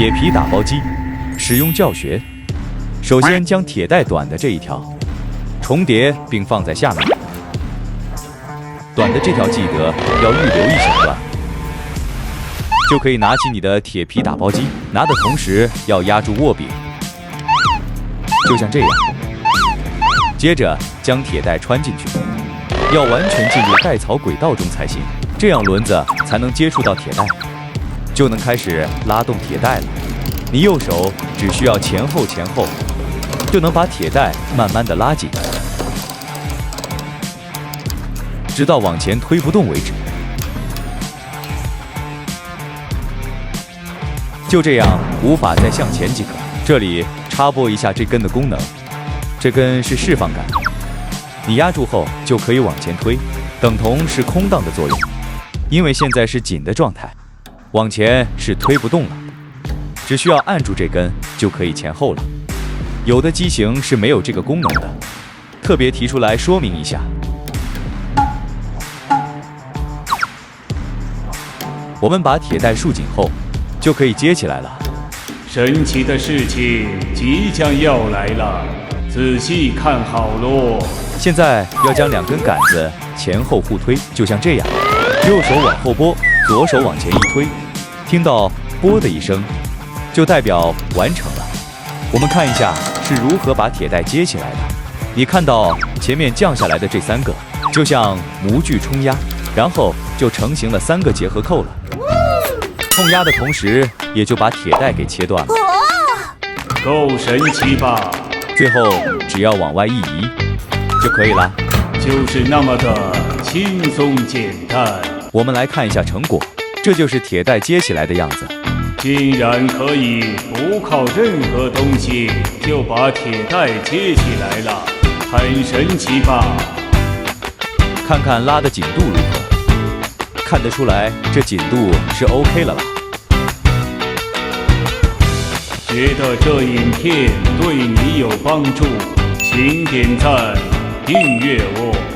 铁皮打包机使用教学：首先将铁带短的这一条重叠并放在下面，短的这条记得要预留一小段，就可以拿起你的铁皮打包机，拿的同时要压住握柄，就像这样。接着将铁带穿进去，要完全进入带槽轨道中才行，这样轮子才能接触到铁带，就能开始拉动铁带了。你右手只需要前后，就能把铁带慢慢的拉紧，直到往前推不动为止。就这样，无法再向前即可。这里插播一下这根的功能，这根是释放杆，你压住后就可以往前推，等同是空档的作用。因为现在是紧的状态，往前是推不动了，只需要按住这根就可以前后了。有的机型是没有这个功能的，特别提出来说明一下。我们把铁带束紧后，就可以接起来了。神奇的事情即将要来了，仔细看好喽！现在要将两根杆子前后互推，就像这样，右手往后拨，左手往前一推，听到“啵”的一声，就代表完成了。我们看一下是如何把铁带接起来的。你看到前面降下来的这3个，就像模具冲压，然后就成型了3个结合扣了。冲压的同时，也就把铁带给切断了。够神奇吧？最后只要往外一移就可以了，就是那么的轻松简单。我们来看一下成果，这就是铁带接起来的样子。竟然可以不靠任何东西就把铁带接起来了，很神奇吧？看看拉的紧度如何，看得出来这紧度是 OK 了啦。觉得这影片对你有帮助，请点赞、订阅我。